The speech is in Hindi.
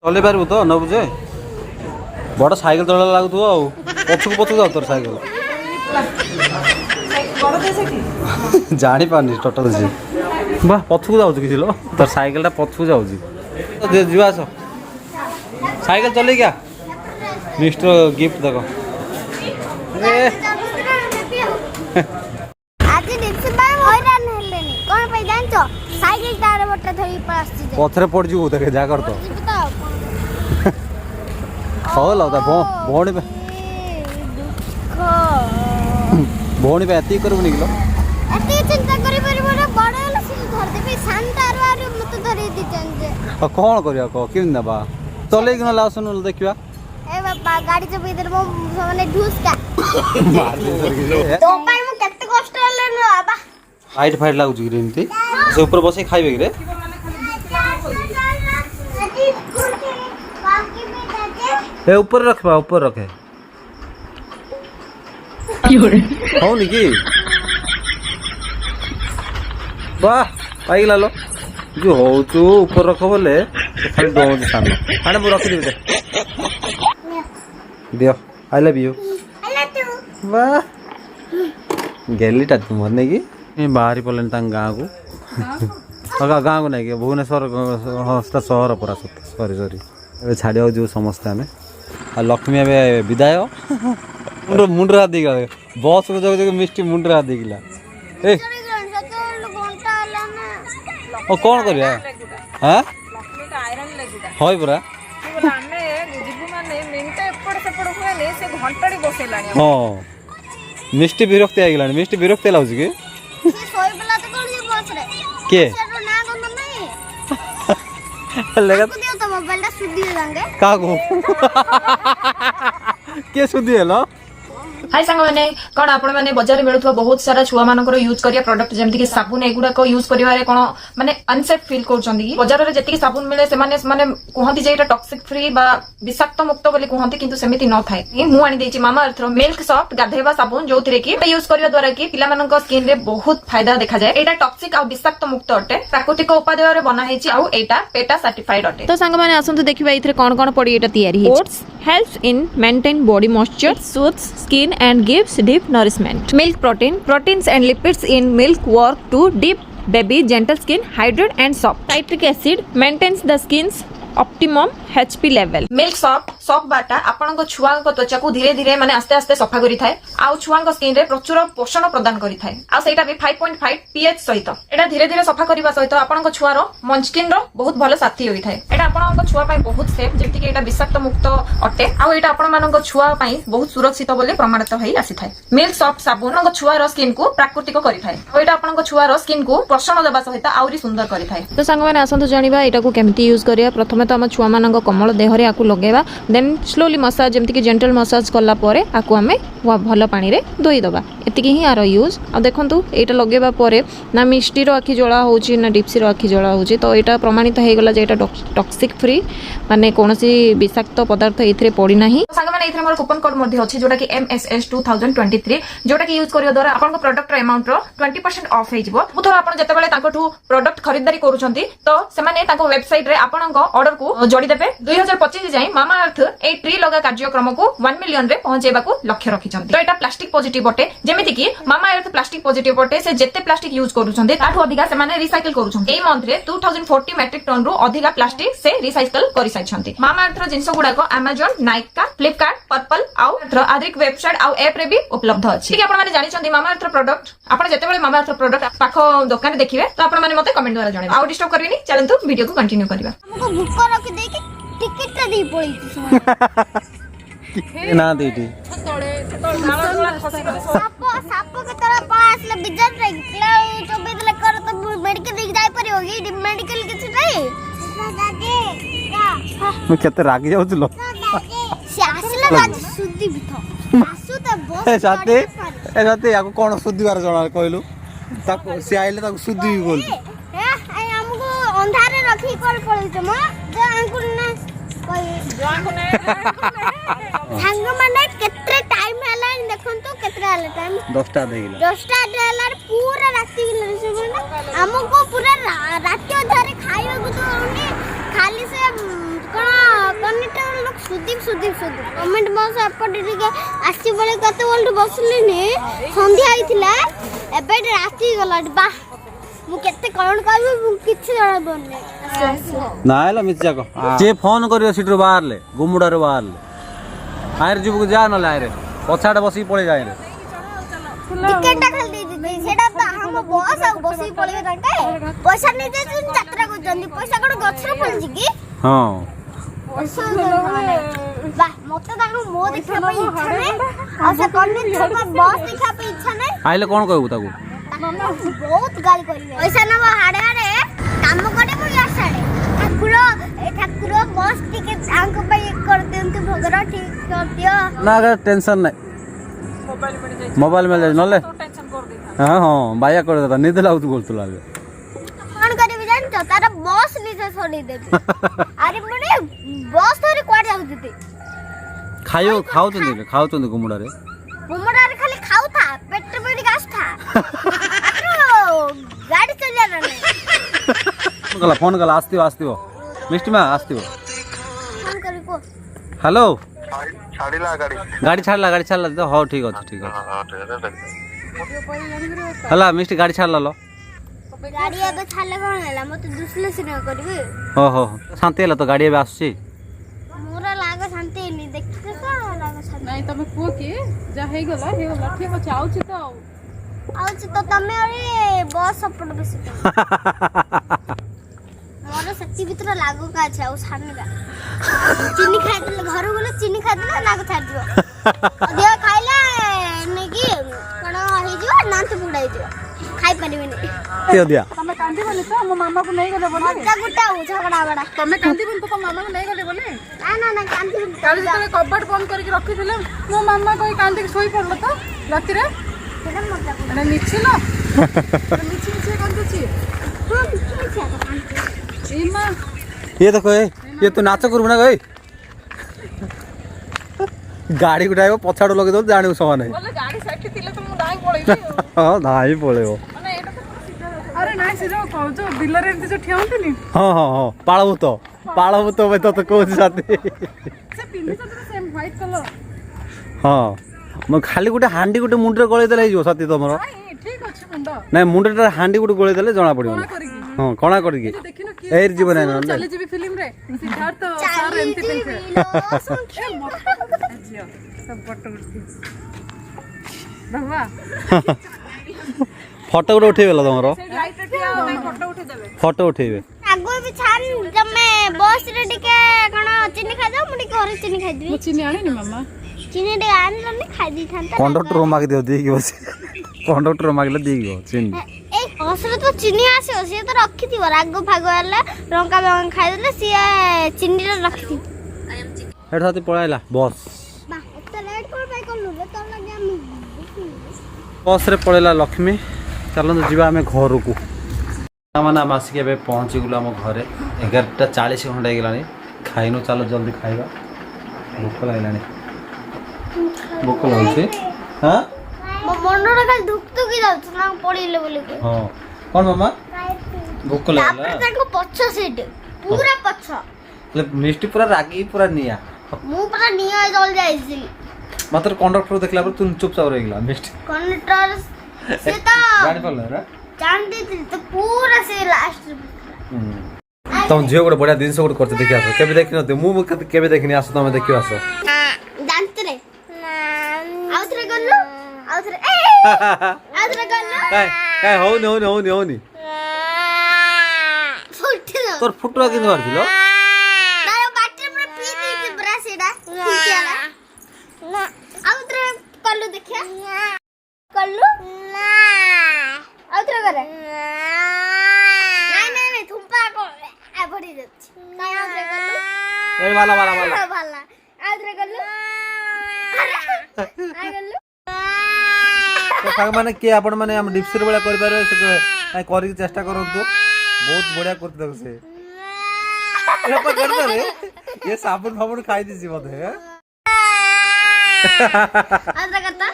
चल पारू तो न बुझे बड़ साइकेल चला लगुव पछक पछक जाऊ तोर साइकेल जानी पारनी टोटल जी वाह पछक जाऊ कि तोर साइकेल पछक जाऊ जुआ आस साइकेल चल क्या मिस्टर गिफ्ट देख पथरे पड़ जीव देखे जा कर तो हल भौणी भौणी एति करू निकल कौन कर कि ना चल आसन देखा गाड़ी फाइट फाइट लगुच से ऊपर बस खाइबे कि रे ऊपर रखबा ऊपर रखे हौनी कि वाह पाई लो जो हो ऊपर रख बोले खाली डोज सान हाँ मुझे रखी दे दियो आई लव यू वाह गेलीटा तुम नहीं कि बाहरी पड़े गाँ को गाँ को नहीं कि भुवनेश्वर सहर पूरा सरी सरी ए छाड़ जो समस्ते आम आ लक्ष्मी ए विदाय मुंड्रे हाथ देगा बस को जगह जगह मिष्टी मुंड्रे हाथ देगा ए कौन कर हाँ पूरा हाँ मिष्टी विरक्ति आईगला मिष्टी विरक्ति लगुच कि किए क्या सुधी है हाय सांग मैंने कौन आपण मैंने बाजार मिलुवा बहुत सारा छुआ मानकर यूज करिया प्रोडक्ट जेमति कि साबुन एगुडा यूज करिवारे कोन माने अनसेफ फील करछंदी बाजार रे जेति साबुन मिले से माने कहंती जे एटा टॉक्सिक फ्री बा विषाक्त मुक्त बोली कहंती किंतु सेमिति न थाए मु आनी देछि मामा अर्थ मिल्क सॉफ्ट गाधेबा साबुन जोथिरे कि यूज करिवा द्वारा कि पिला मानक स्किन रे बहुत फायदा देखा जाए एटा टॉक्सिक आ विषाक्त मुक्त अटे प्राकृतिक उपादेय रे बना हेछि आ एटा पेटा सर्टिफाइड अटे तो सांग माने आसंतु देखिबा इथरे कोन कोन पड़ी एटा तयारी है oats helps in maintain body moisture soothes skin and gives deep nourishment. Milk proteins and lipids in milk work to deep baby gentle skin, hydrate and soft. Citric acid maintains the skin's optimum pH level milk soft बाटा आपन छुआ त्वचा को धीरे धीरे माने आस्ते आस्ते सफा करि थाए आ छुआ स्किन रे प्रचुर पोषण प्रदान करि थाए आ सेटा भी 5.5 पीएच सहित एटा धीरे धीरे सफा करबा सहित आपन छुआर मंचकिन रो बहुत भलो साथी होई थाए एटा आपन छुआ पई बहुत सेफ जेति कि एटा विषाक्त मुक्त अटे आ एटा आपन मानक छुआ पई बहुत सुरक्षित बोली प्रमाणित होई आसी थाए मिल्क सॉफ्ट साबुन छुआर स्किन को प्राकृतिक करि थाए आ एटा आपन छुआर स्किन को पोषण देबा सहित आउरी सुंदर करि थाए तो सांग माने आसंतु जानिबा एटा को केमती यूज करिया प्रथमे तो हम छुआ मानक कमल देहरे आकु लगेबा देन स्लोली मसाज जेमति कि जेंटल मसाज करला परे आकु हमें भल पानी रे धोई दबा एतिकी ही आरो यूज आ देखंतु एटा लगेबा परे ना मिष्टी रो आखि जळा होउची ना डिप्सी रो आखि जळा होउची तो एटा प्रमाणित हे गेला जे एटा टॉक्सिक फ्री माने कोनोसी विषाक्त पदार्थ एथरे पड़ी नाही संग माने एथरे मोर कूपन कोड मध्ये अछि जोटा कि MSS 2023 जोटा कि यूज करियो द्वारा आपन को प्रोडक्ट रो अमाउंट रो 20% ऑफ हे जिवो बुथर आपन जते बेले ताकठू प्रोडक्ट खरीदारी करूछंती तो से माने ताको वेबसाइट रे आपन को ऑर्डर को जोड़ी देबे 2025 जाई मामा अर्थ ए ट्री लगा कार्यक्रम को 1 मिलियन रे पहुंचेबा को लक्ष्य रखिछंती तो एटा प्लास्टिक पॉजिटिव बटे जेमिति कि मामा अर्थ प्लास्टिक पॉजिटिव बटे से जेते प्लास्टिक यूज करूछंती ताठू अधिका से माने रिसाइकल करूछंती एई मंथ रे 2040 मेट्रिक टन रो अधिका प्लास्टिक से रिसाइकल करि साइछंती मामा अर्थ रो जिंस गुडा को Amazon नाइका फ्लिपकार्ट पर्पल आउ अर्थ आद्रिक वेबसाइट आउ ऐप रे भी उपलब्ध अछि कि आपण माने जानि छंती मामा अर्थ प्रोडक्ट आपण जेते बेले मामा अर्थ प्रोडक्ट पाखो दुकान रे देखिबे तो आपण माने मते कमेंट द्वारा जणाइबे आउ डिस्टर्ब करबिनी चलंतु वीडियो को कंटिन्यू करबा हमको भूख रख दे कि टिकट टा दी पड़ी ना दीदी साप के तरह पास ले बिजर रे क्ला चोबे ले कर तो मेडिकल देख जाय परियो ई मेडिकल किछ नहीं दादी मैं केते रागी जाउ तुलो से आसले आज सुद्दी बिथ आसु त बस ए साथे याको कोन सुद्दी बार जणा कहलु ताको से आइले ताको सुद्दी बोल हमको अंधारे रखी कॉल पड़ी छ म जे अंकुल ने सांग माने केत्रे टाइम हला देखन तो केत्रे हला टाइम 10टा देगिला 10टा देला पूरा राती से हमको पूरा राती धरे खाइबा को तो खाली से कोन सुदीप सुदीप सुदीप कमेंट बॉक्स एपटे टिके आसी बेले कते बोलटू बसलिनी संध्या आइथिला एबे राती गला बा मु केते कोन कहबो मु किछ जाना बोलने नाइला मिर्चा को जे फोन करियो सीटरो बाहर ले गुमुडा रे बाहर ले आइर जुबु जा न लाइरे पछाडे बसी पळे जाय रे टिकट खाली दे दे सेटा तो हम बॉस आ बसी पळे ताके पैसा नै दे यात्रा को जंदी पैसा कोड गछर फलजी की हां बा मते ताको मो देखा पे इच्छा नै आ से कन्ने छोटा बॉस देखा पे इच्छा नै आइले कोन कहबो ताको बहुत गाली करिवे पैसा न हाडे हाडे काम करे मु यासाडे ठाकुर बॉस टिकट आंको पे कर देंतु भगरा ठीक कर दियो ना अगर टेंशन नहीं मोबाइल में ले नले हां हां बाया कर देता निद लागु तू बोलतला कोन करबी जान तो तारा बॉस नीचे छोड़ी देबी अरे मने बॉस तोरी कोड जाउ दिते खाओ तो गुमुडा रे खाली खाऊ था पेट पेट गास था गाड़ी चल जाना नहीं फोन कला आस्तिव मिष्टी मा आस्तिव फोन करी को हेलो छाड़ीला गाड़ी छाड़ला तो हो ठीक अछि हला मिष्टी गाड़ी छाड़ला लो गाड़ी अब छाले कोन हैला मते दुसले सिना करबी हो शांति हला तो गाड़ी अब आसुची मोरा लाग शांति नहीं देखते का लाग शांति नहीं तमे को के जा हे गला ठीक अछि आउछि तो तो तमे अरे बॉस सपोर्ट बेसी मोर शक्ति भीतर लागो का छै ओ सामने का चीनी खाइ दले घर बोले चीनी खाइ दले लाग छाड़ दियो दियो खाइला ने की कोन हे जो नांत बुडाई दियो खाइ परिबे नहीं दिया तमे कांदी बोले तो मो मामा को नहीं गले बोले मजा गुटा हो झगड़ा बड़ा तमे कांदी बोले तो मामा को नहीं गले बोले ना कांदी काली तमे कबड बंद करके रखि दिले मो मामा कोई कांदी के सोई पड़लो तो राती रे सेटा मजा अरे मिछिलो मिछि कांदुची हां मिछि ए मां ये देखो ये तो नाच करबो ना गई गाड़ी गुटाइबो पछाडो लगे दो जानियो समान है बोले गाड़ी साइड थिले तो मु दाई पळेबी हां धाई पळेबो माने एटा तो अरे नाइ से जो बिलर एंती जो ठियाउतनी हां पाळभूत में तो कोच साथी से पिंडी तो सेम व्हाइट कलर हां म खाली गुटे हांडी गुटे मुंडरे गळे देले जो साथी तमरो नाइ ठीक अछि मुंडा नहीं मुंडटा हांडी गुटे गळे देले जणा पड़िबो कोना करिकी हां कोना करिकी देखिनो की एयर जीवन है ना चले जीवी फिल्म रे सिद्धार्थ सर एंती पेंथे सब फोटो उठी बाबा फोटो गुटे उठेबेला तमरो लाइट टिया फोटो उठे देबे फोटो उठेबे आगो भी छान जब मैं बॉस रे टिके कण चीनी खाइ दो मुडी घर चीनी खाइ दी मु चिनी आनी नि मामा चीनी दे आन रे खाइ दी थांता कंडक्टर माग दियो देगी बस कंडक्टर मागले देगी चिनी ए बॉस रे तो चीनी आसे से तो रखी थी रागो भागो वाला रंका बांग खाइ देले सिया चीनी रे रखी थी हेड साथी पळाइला बस बा एत लेट कर पाई कोन रे तो लगे हम बस रे पळेला लक्ष्मी चलନ୍ତୁ ଯିବା ଆମେ ଘରକୁ ମାନେ ଆମେ ଆସିକି ଏବେ ପହଞ୍ଚିଗଲୁ ଆମ ଘରେ 11:40 ଘଣ୍ଟା ହେଇଗଲାଣି ଖାଇନୁ ଚାଲ ଜଲ୍ଦି ଖାଇବା ଭୋକ ଲାଗିଲାଣି ଭୋକ ଲାଗୁଛି ହଁ ମୋ ମନର ଖାଲି ଧୁକ୍ ଧୁକି ଯାଉଛି ନା ପଡ଼ିଲେ ବୋଲି ହଁ କ'ଣ ମାମା ଭୋକ ଲାଗିଲା ତାପରେ ତାଙ୍କ ପଛ ସିଟ୍ ପୁରା ପଛ ହେଲେ ମିଷ୍ଟି ପୁରା ରାଗି ପୁରା ନିଆ ମୁଁ ପୁରା ନିଆ ଜଳି ଯାଇଥିଲି ମାତ୍ର କଣ୍ଡକ୍ଟର ଦେଖିଲା ପରେ ତୁ ଚୁପଚାପ ରହିଗଲା ମିଷ୍ଟି କଣ୍ଡକ୍ଟର ସେ ତ ଜାଣି ପାରିଲ ନା ଜାଣି ତ ପୁରା ସେ ଲାଷ୍ଟ ତମ ଝିଅ ଗୋଟେ ବଢିଆ ଜିନିଷ ଗୋଟେ କରିছে ଦେଖି ଆସ କେବେ ଦେଖିନଥିବ ମୁଁ କେବେ ଦେଖିନି ଆସ ତମେ ଦେଖିବ ଆସ ଜାଣିଥିଲେ ଆଉଥରେ ଗଲୁ ଆଉଥରେ ଗଲୁ କାଇଁ ହଉନି ତୋର ଫୁଟୁଆ କେମିତି ମାରିଥିଲ ତାର ବାଟରେ ପୁରା ପି ଦେଇଛି ପୁରା ସେଟା ଫୁଟିଆଲା ଆଉଥରେ କଲୁ ଦେଖିଆ କଲୁ ଆଉଥରେ କରେ ନାଇଁ ଥୁମ୍ପା ବଢି ଯାଉଛି ନାଇଁ ଆଉଥରେ କଲୁ ଏ ବାଲା ଭଲ ଆଉଥରେ କଲୁ ମାନେ କିଏ ଆପଣ ମାନେ ଆମ ଡିପ୍ସିର ଭଳିଆ କରିପାରିବେ ସେ କରିକି ଚେଷ୍ଟା କରନ୍ତୁ ବହୁତ ବଢିଆ କରୁଥିଲେ ସେ ये साबुन फाबुन खाई दीजिए बोधे आदरा करता